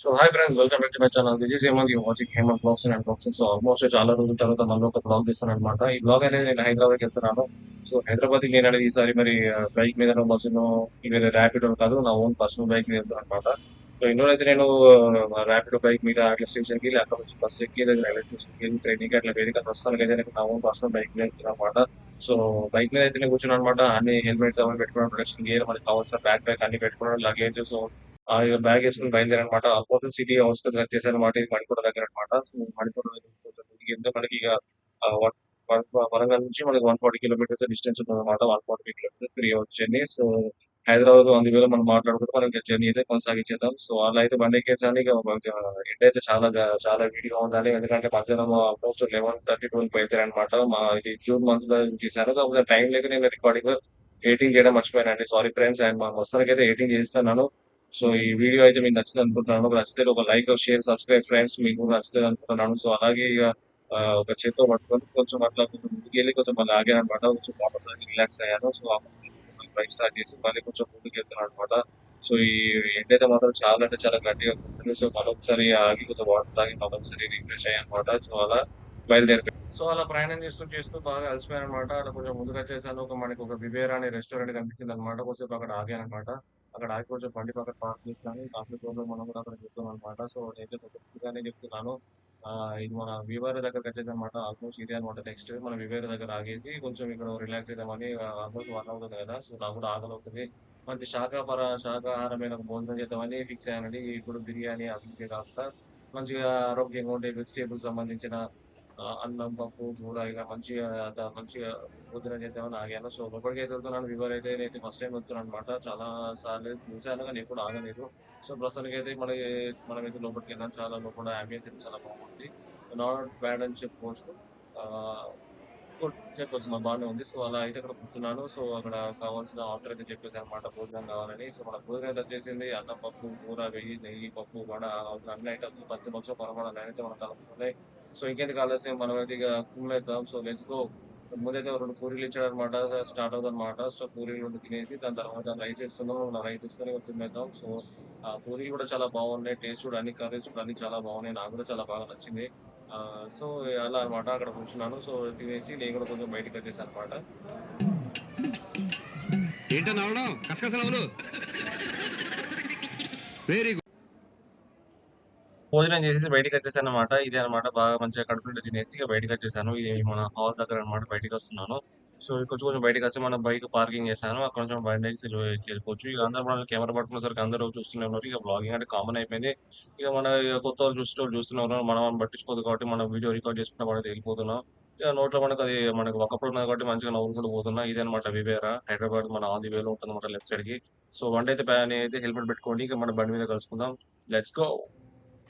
So hi friends, welcome back to my channel. This is Hemanth. You watching Hemanth blogs and unboxing. So almost చాలా రోజుల తర్వాత మళ్ళీ ఒక blog తీస్తాను అనమాట. ఈ బ్లాగ్ అనేది నేను హైదరాబాద్కి వెళ్తున్నాను. సో హైదరాబాద్ కి నేను అనేది ఈసారి మరి బైక్ మీద బస్సును వేరే ర్యాపిడో కాదు, నా ఓన్ పర్సనల్ బైక్ మీద వెళ్తాను అనమాట. సో ఇన్నోడు అయితే నేను ర్యాపిడో బైక్ మీద అట్లా స్టేషన్ కి అక్కడ నుంచి బస్ ఎక్కి దగ్గర రైల్వే స్టేషన్ కి వెళ్ళి ట్రైనింగ్ అట్లా వేదిక ప్రస్తుతానికి అయితే నేను నా ఓన్ పర్సనల్ బైక్ మీద వెళ్తున్నాను అనమాట. సో బైక్ మీద అయితే నేను కూర్చున్నాను అనమాట. అన్ని హెల్మెట్స్ అవన్నీ పెట్టుకున్నాను, ప్రొటెక్షన్ గేర్, మనకి కావాల్సిన బ్యాక్ ప్యాక్ అన్ని పెట్టుకున్నాను, లగేజ్. సో ఇక బ్యాగ్ వేసుకుని బయలుదేరనమాట. ఆల్మోస్ట్ సిటీ అవుట్స్కట్స్ వచ్చేసానమాట. ఇది మణికొండ దగ్గర అనమాట. సో మణికొండ దగ్గర కొంచెం ముందుకు వెళ్తే మనకి ఇక ఆ, వన్- వరంగల్ నుంచి మనకి 140 కిలోమీటర్స్ డిస్టెన్స్ ఉంటుంది అనమాట. 140 kilometres 3 hours journey. So Hyderabad అందువేళ మనం మాట్లాడుకుంటూ మనం జర్నీ అయితే కొనసాగించేద్దాం. సో అలా అయితే బండి ఎక్కేసాను. ఇక ఎండ అయితే చాలా వేడిగా ఉండాలి, ఎందుకంటే మధ్యాహ్నం ఆల్మోస్ట్ 11:30 12 బయలుదేరనమాట. ఇది జూన్ మంత్ లో తీసాను, కాకపోతే టైం లేక నేను రికార్డింగ్ ఎడిటింగ్ చేయడం మర్చిపోయానండి. Sorry friends. అండ్ మా మొత్తానికి అయితే ఎడిటింగ్ చేస్తున్నాను. సో ఈ వీడియో అయితే మీకు నచ్చింది అనుకుంటున్నాను. నచ్చితే ఒక లైక్, షేర్, సబ్స్క్రైబ్ ఫ్రెండ్స్. మీకు నచ్చుతుంది అనుకుంటున్నాను. సో అలాగే ఇక ఒక చేత్తో పట్టుకొని కొంచెం అట్లా కొంచెం ముందుకెళ్ళి కొంచెం మళ్ళీ ఆగాను అనమాట. కొంచెం వాటర్ తాగి రిలాక్స్ అయ్యాను. సో బైక్ స్టార్ట్ చేసి మళ్ళీ కొంచెం ముందుకు వెళ్తున్నాను అనమాట. సో ఈ ఎండ అయితే మాత్రం చాలా అంటే చాలా గట్టిగా ఉంటుంది. సో మరొకసారి ఆగి కొంచెం వాటర్ తాగి మరొకసారి రిఫ్రెష్ అయ్యాను అనమాట. సో అలా బయలుదేరిపోయాను. సో అలా ప్రయాణం చేస్తూ చేస్తూ బాగా అలసిపోయాను అనమాట. అలా కొంచెం ముందుకు వచ్చేసాను. మనకి ఒక వివేరా అనే రెస్టారెంట్ కనిపించింది అనమాట. కొద్దిసేపు అక్కడ ఆగాను అనమాట. అక్కడ ఆగి కొంచెం బండి పక్కన పార్క్ చేశాను. కాఫీ తోటలో మనం కూడా అక్కడ చెప్తాం అనమాట. సో నేనైతే కొంచెం ముందుగానే చెప్తున్నాను. ఇది మన వివేరా దగ్గరకు వచ్చేసి అనమాట. ఆల్మోస్ట్ ఇదే అనమాట. నెక్స్ట్ మన వివేరా దగ్గర ఆగేసి కొంచెం ఇక్కడ రిలాక్స్ అవుదామని. ఆల్మోస్ట్ 1 అవుతుంది కదా, సో నాకు కూడా ఆకలి అవుతుంది. మంచి శాకాహారమైన ఒక భోజనం చేద్దామని ఫిక్స్ అయ్యానండి. ఇప్పుడు బిర్యానీ అవి ఇవి కాస్త మంచిగా ఆరోగ్యంగా ఉండే వెజిటేబుల్స్ సంబంధించిన అన్నం, పప్పు, కూర ఇలా మంచిగా మంచిగా భోజనం చేద్దామని ఆగాను. సో లోపలికైతే వెళ్తున్నాను. వివర్ అయితే నేనైతే ఫస్ట్ టైం వెళ్తున్నాను అనమాట. చాలా సార్లు చూశాను కానీ ఎప్పుడు ఆగలేదు. సో ప్రస్తుతానికైతే మనమైతే లోపలికి వెళ్ళాం. చాలా లోపల అంబియన్స్ అయితే చాలా బాగుంది. నాట్ బ్యాడ్ అని చెప్పుకోవచ్చు. ఆహ్, గుడ్ చెప్పొచ్చు, బాగానే ఉంది. సో అలా అయితే అక్కడ కూర్చున్నాను. సో అక్కడ కావాల్సిన ఆర్డర్ అయితే చెప్పేసానన్నమాట, భోజనం కావాలని. సో మన భోజనం అయితే వచ్చేసింది. అన్నం, పప్పు, కూర, నెయ్యి, పప్పు, వడ, అన్ని ఐటమ్స్ పంచభక్ష పరమాణాలు అయితే మనకు కలుపుతున్నాయి. సో ఇంకెందుకు ఆలస్యం, మనమైతే ఇక కుమ్మేద్దాం. So let's go. ముందైతే 2 పూరీలు ఇచ్చాడనమాట. స్టార్ట్ అవుతుందన్నమాట. సో పూరీలు 2 తినేసి దాని తర్వాత రైస్ ఇస్తున్నాం. రైస్ తీసుకొని తినేద్దాం. సో ఆ పూరీలు కూడా చాలా బాగున్నాయి. టేస్ట్ కూడా అన్ని కర్రీస్ కూడా అన్ని చాలా బాగున్నాయి. నాకు కూడా చాలా బాగా నచ్చింది. సో అలా అనమాట. అక్కడ కూర్చున్నాను. సో తినేసి నేను కూడా కొంచెం బయటికొచ్చేసాను అనమాట. ఏంటో నవ్వడం కసకసలు. Very good. భోజనం చేసేసి బయటికొచ్చేసాననమాట. ఇదే అనమాట, బాగా మంచిగా కడుపు నిండా తినేసి ఇక బయటికొచ్చేసాను. ఇది మన హాల్ దగ్గర అనమాట. బయటికొస్తున్నాను. సో కొంచెం కొంచెం బయటకొస్తే మనం బైక్ పార్కింగ్ చేశాను. అక్కడ నుంచి బండెక్కి వెళ్ళిపోవచ్చు. ఇక అందరూ మనల్ని కెమెరా పట్టుకునేసరికి అందరూ చూస్తూనే ఉన్నారు. ఇక బ్లాగింగ్ అంటే కామన్ అయిపోయింది. ఇక కొత్త వాళ్ళు చూసేటోళ్ళు చూస్తూనే ఉన్నారు. మనం పట్టించుకోదు కాబట్టి మనం వీడియో రికార్డ్ చేసుకుంటా మనం వెళ్ళిపోతున్నాం. ఇక నోట్లో మనకు ఒకప్పుడు ఉన్నది కాబట్టి మంచిగా నవ్వుకుంటూ పోతున్నా. ఇదే అనమాట వివేరా. హైదరాబాద్ మన ఆన్ ది వేలో ఉంటుందన్నమాట, లెఫ్ట్ సైడ్ కి. సో బండి అయితే నేనైతే హెల్మెట్ పెట్టుకోండి. ఇక మన బండి మీద కలుసుకుందాం. Let's go.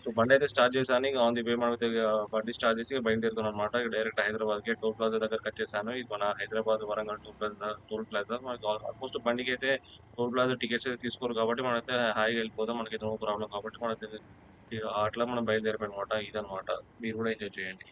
సో బండయితే స్టార్ట్ చేశాను. ఇక ఆన్ ది వే మనమైతే బండి స్టార్ట్ చేసి బయలుదేరుతున్నామనమాట. ఇక డైరెక్ట్ హైదరాబాద్‌కి టోల్ ప్లాజా దగ్గరకొచ్చేసాను. ఇది మన హైదరాబాద్, వరంగల్ టోల్ ప్లాజా. మనకి ఆల్మోస్ట్ బండికైతే టోల్ ప్లాజా టికెట్స్ అయితే తీసుకోరు కాబట్టి మనమైతే హాయిగా వెళ్ళిపోదాం. మనకైతే నో ప్రాబ్లమ్ కాబట్టి మనమైతే ఇక అట్లా మనం బయలుదేరిపోయామనమాట. ఇదనమాట. మీరు కూడా ఎంజాయ్ చేయండి.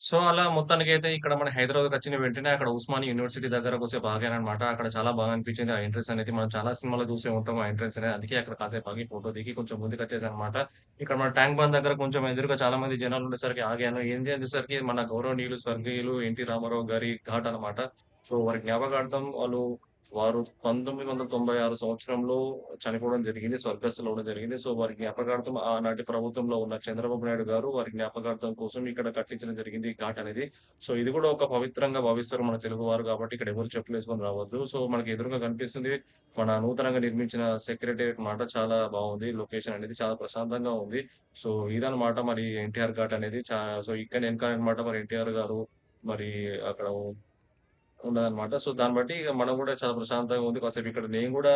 సో, అలా మొత్తానికైతే ఇక్కడ మన హైదరాబాద్‌కొచ్చిన వెంటనే అక్కడ ఉస్మానియా యూనివర్సిటీ దగ్గర కొద్దిసేపు ఆగాననమాట. అక్కడ చాలా బాగా అనిపించింది. ఆ ఎంట్రన్స్ అనేది మనం చాలా సినిమాలో చూసే ఉంటాం ఆ ఎంట్రన్స్ అనేది. అందుకే అక్కడ కాసేపు ఆగి ఫోటో దిగి కొంచెం ముందుకొచ్చేసాననమాట. ఇక్కడ మన ట్యాంక్ బండ్ దగ్గర కొంచెం ఎదురుగా చాలా మంది జనాలు ఉండేసరికి ఆగాను. ఏంది అనేసరికి మన గౌరవనీయులు స్వర్గీయులు ఎన్టీ రామారావు గారి ఘాట్ అనమాట. సో వారి జ్ఞాపకార్థం వాళ్ళు వారు 1996 సంవత్సరంలో చనిపోవడం జరిగింది. స్వర్గస్థులవ్వడం జరిగింది. సో, వారి జ్ఞాపకార్థం ఆనాటి ప్రభుత్వంలో ఉన్న చంద్రబాబు నాయుడు గారు వారి జ్ఞాపకార్థం కోసం ఇక్కడ కట్టించడం జరిగింది ఈ ఘాట్ అనేది. సో, ఇది కూడా ఒక పవిత్రంగా భావిస్తారు మన తెలుగువారు కాబట్టి ఇక్కడ ఎవరు చెప్పులేసుకొని రావద్దు. సో, మనకి ఎదురుగా కనిపిస్తుంది మన నూతనంగా నిర్మించిన సెక్రటేరియట్ మాట చాలా బావుంది. లొకేషన్ అనేది చాలా ప్రశాంతంగా ఉంది. సో, ఇదనమాట మరి ఎన్టీఆర్ ఘాట్ అనేది. సో, ఇక్కడ వెనకాలనమాట మరి ఎన్టీఆర్ గారు మరి అక్కడ ఉన్నదనమాట. సో, దాన్ని బట్టి ఇగ మనం గూడా చాలా ప్రశాంతంగా ఉంది. కాసేపు ఇక్కడ నేను గూడా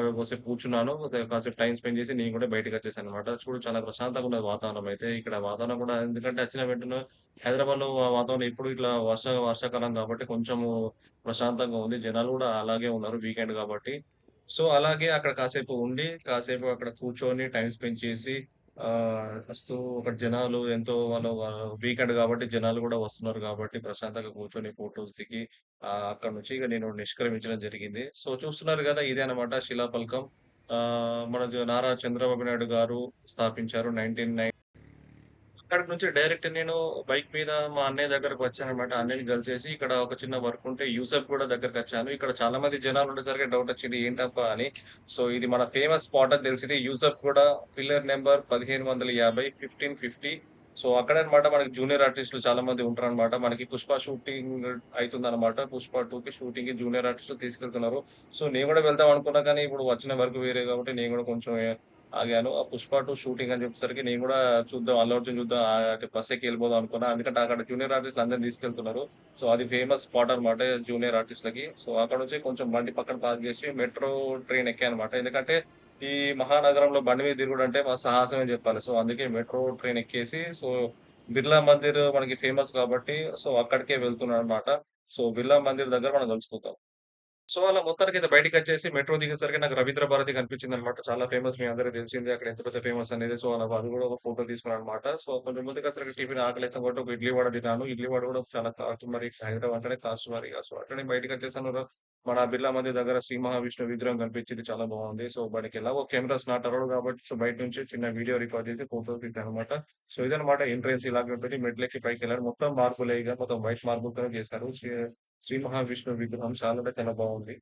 కొద్దిసేపు కూర్చున్నాను. కాసేపు టైమ్ స్పెండ్ చేసి నేను గూడా బయటికొచ్చేసాననమాట. చూడు చాలా ప్రశాంతంగా ఉన్నది వాతావరణం అయితే. ఇక్కడ వాతావరణం గూడా ఎందుకంటే వచ్చిన వెంటనే హైదరాబాద్‌లో వాతావరణం ఎప్పుడు ఇట్లా వర్షాకాలం కాబట్టి కొంచెము ప్రశాంతంగా ఉంది. జనాలు గూడా అలాగే ఉన్నారు వీకెండ్ కాబట్టి. సో, అలాగే అక్కడ కాసేపు ఉండి, కాసేపు అక్కడ కూర్చొని టైమ్ స్పెండ్ చేసి ఒక జనాలు ఎంతో వాళ్ళు వీకెండ్ కాబట్టి జనాలు గూడా వస్తున్నారు గాబట్టి ప్రశాంతంగా కూర్చొని ఫోటోస్ దిగి అక్కడి నుంచి ఇగ నేను నిష్క్రమించడం జరిగింది. సో, చూస్తున్నారు గదా! ఇదే అన్నమాట శిలాఫలకం. మన నారా చంద్రబాబు నాయుడు గారు స్థాపించారు. 19 అక్కడి నుంచి డైరెక్ట్ నేను బైక్ మీద మా అన్నయ్య దగ్గరకు వచ్చాననమాట. అన్నయ్యని కలిసేసి ఇక్కడ ఒక చిన్న వర్క్ ఉంటే యూసఫ్ కూడా దగ్గరకొచ్చాను. ఇక్కడ చాలా మంది జనాలు ఉండేసరికి డౌట్ వచ్చింది ఏంటబ్బా అని. సో, ఇది మన ఫేమస్ స్పాట్ అని తెలిసింది. యూసఫ్ కూడా పిల్లర్ నంబర్ 1550, 1550. సో, అక్కడనమాట మనకి జూనియర్ ఆర్టిస్ట్‌లు చాలా మంది ఉంటారనమాట. మనకి 'పుష్ప' షూటింగ్ అయితుందనమాట. 'పుష్ప 2'కి షూటింగ్‌కి జూనియర్ ఆర్టిస్ట్‌లు తీసుకెళ్తున్నారు. సో, నేను కూడా వెళ్దాం అనుకున్నా కానీ ఇప్పుడు వచ్చిన వర్క్ వేరే కాబట్టి నేను కూడా కొంచెం ఆగాను. ఆ 'పుష్ప 2' షూటింగ్ అని చెప్పేసరికి నేను గూడా చూద్దాం 'అల్లు అర్జున్' చూద్దాం అంటే బస్ ఎక్కి ఎళ్ళిపోదాం అనుకున్నా. ఎందుకంటే అక్కడ జూనియర్ ఆర్టిస్ట్‌లు అందరిని తీసుకెళ్తున్నారు. సో, అది ఫేమస్ స్పాట్ అన్నమాట జూనియర్ ఆర్టిస్ట్‌లకి. సో, అక్కడ నుంచి కొంచెం బండి పక్కన పార్క్ చేసి మెట్రో ట్రైన్ ఎక్కానన్నమాట. ఎందుకంటే ఈ మహానగరంలో బండి మీద తిరుగుడు అంటే సాహసమే చెప్పాలి. సో, అందుకే మెట్రో ట్రైన్ ఎక్కేసి సో, బిర్లా మందిర్ మనకి ఫేమస్ కాబట్టి సో, అక్కడికే వెళ్తున్నానన్నమాట. సో, బిర్లా మందిర్ దగ్గర మనం కలుసుకుందాం. సో, అలా మొత్తానికైతే బయటికొచ్చేసి మెట్రో దిగేసరికి నాకు 'రవీంద్ర భారతి' కనిపించిందనమాట. చాలా ఫేమస్ మీ అందరికి తెలిసిందే అక్కడ ఎంత పెద్ద ఫేమస్ అనేది. సో, అలా అది కూడా ఒక ఫోటో తీసుకున్నాననమాట. సో, కొంచెం ముందుకొచ్చేసరికి టిఫిన్ ఆకలైతుంది కాబట్టి ఒక ఇడ్లీ వడ తిన్నాను. ఇడ్లీ వడ కూడా చాలా కాస్ట్ మరి హైదరాబాద్ అంటేనే కాస్ట్ మరిగ. సో, అట్లనే బయటికొచ్చేసాను. మన బిర్లా మందిర్ దగ్గర శ్రీ మహావిష్ణువు విగ్రహం కనిపించింది. చాలా బాగుంది. సో, మనకి ఎలాగో కెమెరాస్ నాట్ అలౌడ్ కాబట్టి సో, బయట నుంచి చిన్న వీడియో రికార్డ్ చేసి ఫోటోస్ దిగాననమాట. సో, ఇదనమాట ఎంట్రన్స్ ఇలాగే ఉంటది. మెట్లెక్కి పైకెళ్ళాను. మొత్తం మార్బులే ఇగ మొత్తం వైట్ మార్బుల్‌తోనే చేశారు. శ్రీ మహావిష్ణువు విగ్రహం చాలా అంటే చాలా బాగుంది.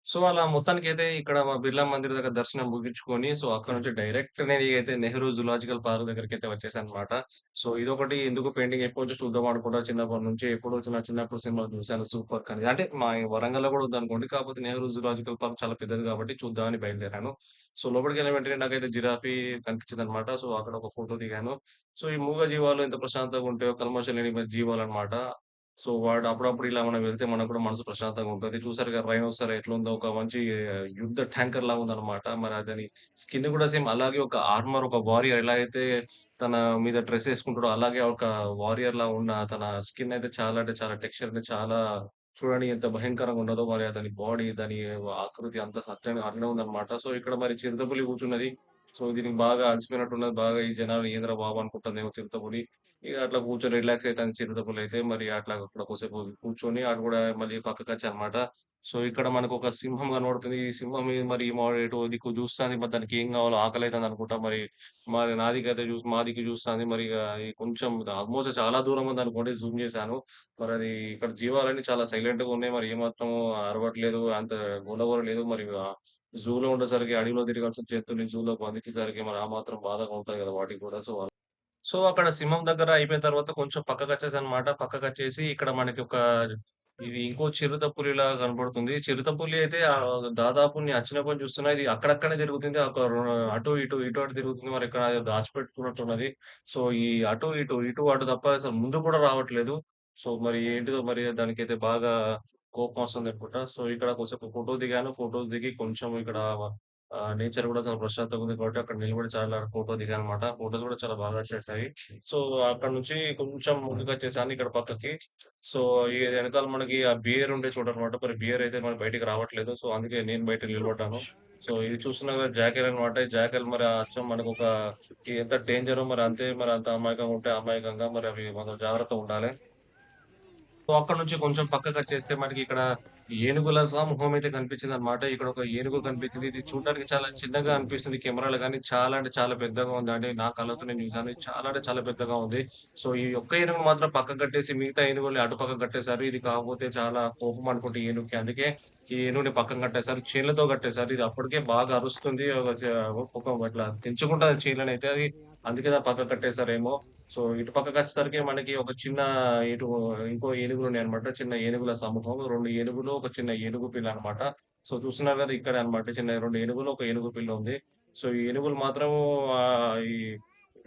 సో, అలా మొత్తానికైతే ఇక్కడ మా బిర్లా మందిర్ దగ్గర దర్శనం ముగించుకొని, సో, అక్కడి నుంచి డైరెక్ట్ నేనైతే నెహ్రూ జూలాజికల్ పార్క్ దగ్గరికైతే వచ్చేసానన్నమాట. సో, ఇదొకటి ఎందుకు పెండింగ్ ఎప్పటినుంచో చూద్దాం అనుకుంటా చిన్నప్పటి నుంచి. ఎప్పుడో నా చిన్నప్పుడు సినిమాలు చూసాను 'సూపర్' కానీ అంటే మా వరంగల్‌లో కూడా ఉందనుకోండి. కాకపోతే నెహ్రూ జూలాజికల్ పార్క్ చాలా పెద్దది కాబట్టి చూద్దామని బయలుదేరాను. సో, లోపలికెళ్ళిన వెంటనే నాకైతే జిరాఫీ కనిపించిందన్నమాట. సో, అక్కడ ఒక ఫోటో దిగాను. సో, ఈ మూగ జీవాలు ఎంత ప్రశాంతంగా ఉంటాయో కల్మషం లేని జీవాలన్నమాట. సో, వాడు అప్పుడప్పుడు ఇలా మనం వెళ్తే మనకు కూడా మనసు ప్రశాంతంగా ఉంటది. చూసారుగా రైనోసర్ ఎట్లుందో ఒక మంచి యుద్ధ ట్యాంకర్‌లా ఉందన్నమాట. మరి అదని స్కిన్ కూడా సేమ్ అలాగే ఒక ఆర్మర్ ఒక వారియర్ ఎలా అయితే తన మీద డ్రెస్ ఏసుకుంటాడో అలాగే ఒక వారియర్‌లా ఉన్న తన స్కిన్ అయితే చాలా అంటే చాలా టెక్స్చర్ అయితే చాలా చూడండి ఎంత భయంకరంగా ఉన్నదో మరి అతని బాడీ దాని ఆకృతి అంతా అట్లనే అట్లనే ఉందన్నమాట. సో, ఇక్కడ మరి చిరుతపులి కూర్చున్నది. సో, దీనికి బాగా అలసిపోయినట్టున్నది. బాగా ఈ జనాలు ఏందిరా బాబు అనుకుంటుందేమో చిరుతపులి. ఇగ అట్లా కూర్చొని రిలాక్స్ అయితాను చిరుతపులయితే. మరి అట్లా అక్కడ కొద్దిసేపు కూర్చొని అటు గూడా మళ్ళీ పక్కకొచ్చానన్నమాట. సో, ఇక్కడ మనకొక సింహం కనబడుతుంది. ఈ సింహం మీద మరి ఎటో దిక్కు చూస్తాంది. మరి దానికి ఏం కావాలో ఆకలైతుందనుకుంటా. మరి నా దిక్కయితే మా దిక్కు చూస్తాంది. మరి ఇగ అది కొంచెం ఆల్‌మోస్ట్ చాలా దూరం ఉందనుకోండి. జూమ్ చేశాను. మరది ఇక్కడ జీవాలన్నీ చాలా సైలెంట్‌గా ఉన్నాయి. మరి ఏమాత్రం అరవట్లేదు. అంత గోల గోల లేదు. మరి జూలో ఉండేసరికి అడవిలో తిరగాల్సిన జంతువుని జూలోకి బంధించేసరికి మరి ఆ మాత్రం బాధగా ఉంటది కదా! వాటికి కూడా. అక్కడ సింహం దగ్గర అయిపోయిన తర్వాత కొంచెం పక్కకొచ్చేసానన్నమాట. పక్కకొచ్చేసి ఇక్కడ మనకి ఇది ఇంకో చిరుతపులిలాగా కనపడుతుంది. చిరుతపులి అయితే దాదాపు నేను అచ్చినప్పటి చూస్తున్నా ఇది అక్కడక్కడే తిరుగుతుంది. అటు ఇటు, ఇటు అటు తిరుగుతుంది. మరి ఎక్కడ దాచిపెట్టుకున్నట్టున్నది. సో, ఈ అటు ఇటు, ఇటు అటు తప్ప అసలు ముందుకు కూడా రావట్లేదు. సో, మరి ఏంటిదో మరి దానికైతే బాగా కోపం వస్తుందనుకుంటా. సో, ఇక్కడ కొద్దిసేపు ఫోటో దిగాను. ఫోటోస్ దిగి కొంచెం ఇక్కడ నేచర్ గూడా చాలా ప్రశాంతంగా ఉంది కాబట్టి అక్కడ నిలబడి చాలా ఫోటో దిగానన్నమాట. ఫోటోస్ గూడా చాలా బాగా వచ్చేసాయి. సో, అక్కడి నుంచి కొంచెం ముందుకొచ్చేసాను ఇక్కడ పక్కకి. సో, ఈ ఎనకాల మనకి ఆ బియర్ ఉండే చోటన్నమాట. మరి బియర్ అయితే మరి బయటికి రావట్లేదు. సో, అందుకే నేను బయట నిలబడ్డాను. సో, ఇది చూస్తున్నారు కదా! జాకెల్ అన్నమాట. ఈ జాకెల్ మరి అచ్చం మనకొక ఎంత డేంజరో మరి అంతే మరి అంత అమాయకంగా ఉంటే అమాయకంగా మరి అవి మనం జాగ్రత్తగుండాలె. సో, అక్కడి నుంచి కొంచెం పక్కకొచ్చేస్తే మనకిక్కడ ఏనుగుల సమూహం అయితే కనిపించిందనమాట. ఇక్కడ ఒక ఏనుగు కనిపించింది. ఇది చూడడానికి చాలా చిన్నగా అనిపిస్తుంది కెమెరాలో గానీ, చాలా అంటే చాలా పెద్దగా ఉందండి. నా కళ్ళతో నేను చూసాను. చాలా అంటే చాలా పెద్దగా ఉంది. సో, ఈ ఒక్క ఏనుగును మాత్రం పక్కకు కట్టేసి మిగతా ఏనుగుల్ని అటు పక్కకు కట్టేశారు. ఇది కాకపోతే చాలా కోపం అనుకుంట ఈ ఏనుగుకి. అందుకే ఈ ఏనుగుని పక్కన కట్టేశారు. చైన్‌లతో కట్టేశారు. ఇది అప్పటికే బాగా అరుస్తుంది. ఒక ఇట్లా తెంచుకుంటది చైన్‌లనైతే. అది అందుకే దాన్ని పక్కకు కట్టేశారేమో! సో, ఇటు పక్కకొచ్చేసరికి మనకి ఒక చిన్న ఇటు ఇంకో ఏనుగులున్నాయన్నమాట. చిన్న ఏనుగుల సమూహం. 2 ఏనుగులు, ఒక చిన్న ఏనుగు పిల్ల అన్నమాట. సో, చూస్తున్నారు కదా! ఇక్కడే అన్నమాట. చిన్న 2 ఏనుగులు, ఒక ఏనుగు పిల్ల ఉంది. సో, ఈ ఏనుగులు మాత్రం ఈ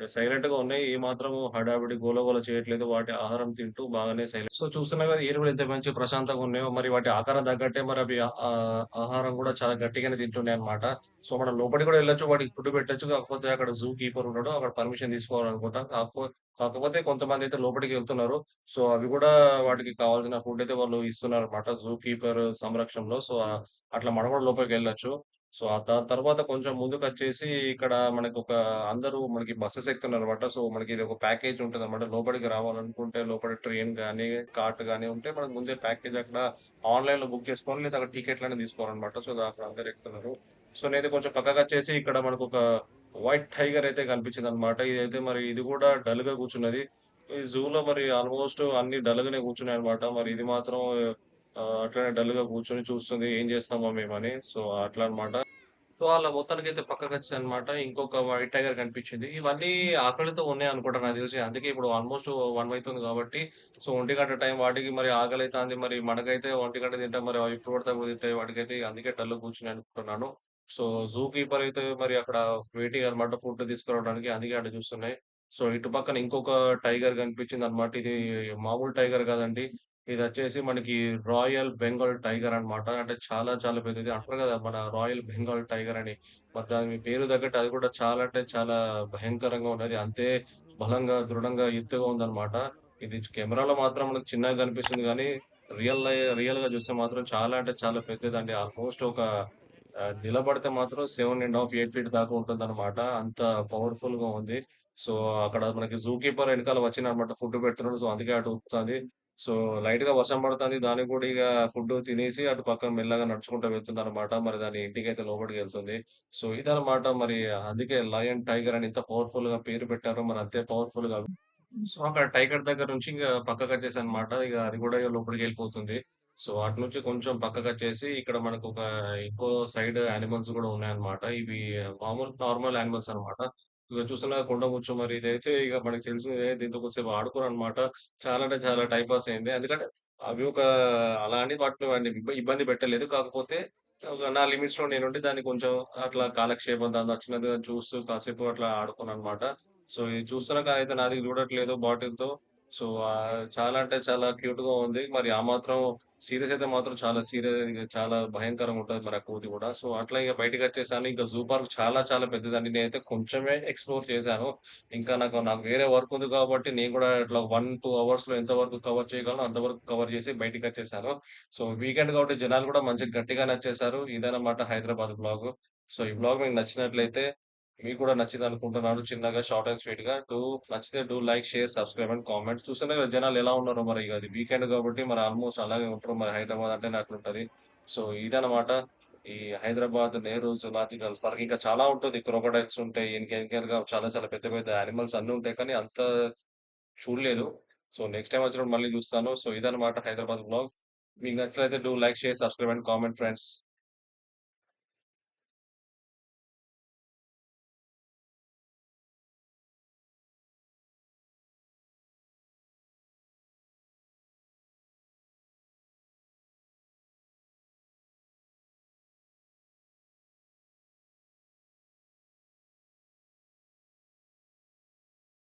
సైలెంట్‌గా ఉన్నాయి. ఏమాత్రం హడావిడి గోలగోల చేయట్లేదు. వాటి ఆహారం తింటూ బాగానే సో, చూస్తున్నారు కదా! ఏనుగులు ఎంత మంచి ప్రశాంతంగా ఉన్నాయో, మరి వాటి ఆకారం తగ్గట్టే మరి అవి ఆహారం కూడా చాలా గట్టిగానే తింటున్నాయన్నమాట. సో, మనం లోపలికి కూడా వెళ్ళొచ్చు. వాటికి ఫుడ్ పెట్టొచ్చు. కాకపోతే అక్కడ జూ కీపర్ ఉన్నాడు. అక్కడ పర్మిషన్ తీసుకోవాలనుకుంటా. కాకపోతే కొంతమందైతే లోపటికి వెళ్తున్నారు. సో, అవి కూడా వాటికి కావాల్సిన ఫుడ్ అయితే వాళ్ళు ఇస్తున్నారన్నమాట. జూ కీపర్ సంరక్షణలో. సో, అట్లా మనం కూడా లోపలికెళ్ళొచ్చు. సో, దాని తర్వాత కొంచెం ముందుకొచ్చేసి ఇక్కడ మనకొక అందరూ మనకి బసెస్ ఎక్కుతున్నారన్నమాట. సో, మనకి ఇదొక ప్యాకేజ్ ఉంటదన్నమాట. లోపలికి రావాలనుకుంటే లోపల ట్రైన్ గాని, కార్ట్ గాని ఉంటే మనకు ముందే ప్యాకేజ్ అక్కడ ఆన్‌లైన్‌లో బుక్ చేసుకోవాలి. లేదా అక్కడ టికెట్లనేది తీసుకోవాలన్నమాట. సో, అక్కడ అందరూ ఎక్కుతున్నారు. సో, నేనైతే కొంచెం పక్కకొచ్చేసి ఇక్కడ మనకొక వైట్ టైగర్ అయితే కనిపించిందన్నమాట. ఇదైతే మరి ఇది కూడా డల్‌గా కూర్చున్నది. ఈ జూలో మరి ఆల్‌మోస్ట్ అన్నీ డల్‌గానే కూర్చున్నాయన్నమాట. మరి ఇది మాత్రం అట్లనే డల్‌గా కూర్చొని చూస్తుంది. ఏం చేస్తామో మేమని. సో, అట్లా అన్నమాట. సో, అలా మొత్తానికైతే పక్కకొచ్చేసానన్నమాట. ఇంకొక వైట్ టైగర్ కనిపించింది. ఇవన్నీ ఆకలితో ఉన్నాయనుకుంటా నాకు తెలిసి. అందుకే ఇప్పుడు ఆల్‌మోస్ట్ 1 అయితుంది కాబట్టి, సో, 1:00 టైం వాటికి మరి ఆకలైతాంది. మరి మనకైతే 1:00 తింటాం. మరి అవి ఎప్పుడు పడితే అప్పుడు తింటాయి. వాటికైతే అందుకే డల్‌గా కూర్చున్నాయి అనుకుంటున్నాను. సో, జూ కీపర్ అయితే మరి అక్కడ వెయిటింగ్ అన్నమాట ఫుడ్ తీసుకురావడానికి. అందుకే అటు చూస్తున్నాయి. సో, ఇటు పక్కన ఇంకొక టైగర్ కనిపించిందన్నమాట. ఇది మామూలు టైగర్ కాదండి. ఇదొచ్చేసి మనకి రాయల్ బెంగాల్ టైగర్ అన్నమాట. అంటే చాలా చాలా పెద్దది. అంటారు కదా! మన రాయల్ బెంగాల్ టైగర్ అని. మరి దాని పేరు తగ్గట్టు అది కూడా చాలా అంటే చాలా భయంకరంగా ఉన్నది. అంతే బలంగా, దృఢంగా, ఎత్తుగా ఉందన్నమాట. ఇది కెమెరాలో మాత్రం మనకు చిన్నగా కనిపిస్తుంది గానీ, రియల్‌గా చూస్తే మాత్రం చాలా అంటే చాలా పెద్దదండి. ఆల్‌మోస్ట్ ఒక నిలబడితే మాత్రం 7 ½ 8 ఫీట్ దాకా ఉంటుందన్నమాట. అంత పవర్‌ఫుల్‌గా ఉంది. సో, అక్కడ మనకి జూ కీపర్ ఎనకాల వచ్చిండన్నమాట. ఫుడ్ పెడుతున్నాడు. సో, అందుకే అటు ఉరుకుతాంది. సో, లైట్‌గా వర్షం పడతాంది. దానికి గూడా ఇగ ఫుడ్డు తినేసి అటు పక్కన మెల్లగా నడుచుకుంటూ వెళ్తుందనమాట. మరి దాని ఇంటికైతే లోపటికెళ్తుంది. సో, ఇదనమాట మరి అందుకే లయన్, టైగర్ అని ఇంత పవర్‌ఫుల్‌గా పేరు పెట్టారో మరి అంతే పవర్‌ఫుల్‌గా సో, అక్కడ టైగర్ దగ్గర నుంచి ఇంగ పక్కకొచ్చేసానమాట. ఇగ అది గూడా ఇగ లోపలికెళ్ళిపోతుంది. సో, అటు నుంచి కొంచెం పక్కకొచ్చేసి ఇక్కడ మనకొక ఇంకో సైడ్ యానిమల్స్ గూడా ఉన్నాయన్నమాట. ఇవి మామూలు నార్మల్ యానిమల్స్ అనమాట. ఇగ చూస్తున్నారు కొండముచ్చు మరి ఇదైతే ఇగ మనకు తెలిసిందే దీంతో కొద్దిసేపు ఆడుకోననమాట. చాలా అంటే చాలా టైమ్ పాస్ అయింది. ఎందుకంటే అవి అలా అని వాటిని ఇబ్బంది పెట్టలేదు. కాకపోతే నా లిమిట్స్‌లో నేనుండి దాన్ని కొంచెం అట్లా కాలక్షేపం దాని నచ్చినట్టుగా చూస్తూ కాసేపు అట్లా ఆడుకున్నాననమాట. సో, ఇది చూస్తున్న అయితే నాది చూడట్లేదు బాటిల్‌తో. సో, చాలా అంటే చాలా క్యూట్‌గా ఉంది. మరి ఆ మాత్రం సీరియస్ అయితే మాత్రం చాలా భయంకరంగా ఉంటది మరి ఆ కోతి గూడా. సో, అట్లా ఇగ బయటికొచ్చేసాను. ఇంకా జూ పార్క్ చాలా చాలా పెద్దదండి. నేనైతే కొంచెమే ఎక్స్‌ప్లోర్ చేశాను. ఇంకా నాకు వేరే వర్క్ ఉంది కాబట్టి నేను గూడా ఇట్లా 1, 2 అవర్స్‌లో ఎంత వరకు కవర్ చేయగలనో అంతవరకు కవర్ చేసి బయటికొచ్చేసాను. సో, వీకెండ్ కాబట్టి జనాలు గూడా మంచిగా గట్టిగానే వచ్చేసారు. ఇదనమాట హైదరాబాద్ వ్లాగు. సో, ఈ వ్లాగ్ మీకు నచ్చినట్లయితే మీకు కూడా నచ్చిందనుకుంటున్నాను. చిన్నగా షార్ట్ అండ్ స్వీట్‌గా. నచ్చితే like, share, subscribe and comment. చూస్తున్నారు కదా జనాలు ఎలా ఉన్నారో మరి ఇగ అది వీకెండ్ కాబట్టి మరి ఆల్‌మోస్ట్ అలాగే ఉంటారు. మరి హైదరాబాద్ అంటేనే అట్లుంటది. సో, ఇదనమాట ఈ హైదరాబాద్ నెహ్రూ జూలాజికల్ పార్క్. ఇంకా చాలా ఉంటుంది. క్రొకోడైల్స్ ఉంటాయి. ఎనకెనకాలుగా చాలా చాలా పెద్ద పెద్ద యానిమల్స్ అన్నీ ఉంటాయి. కానీ అంత చూడలేదు. సో, నెక్స్ట్ టైమ్ వచ్చినప్పుడు మళ్ళీ చూస్తాను. సో, ఇదనమాట హైదరాబాద్ వ్లాగ్. మీకు నచ్చినట్లయితే like, share, subscribe and comment friends.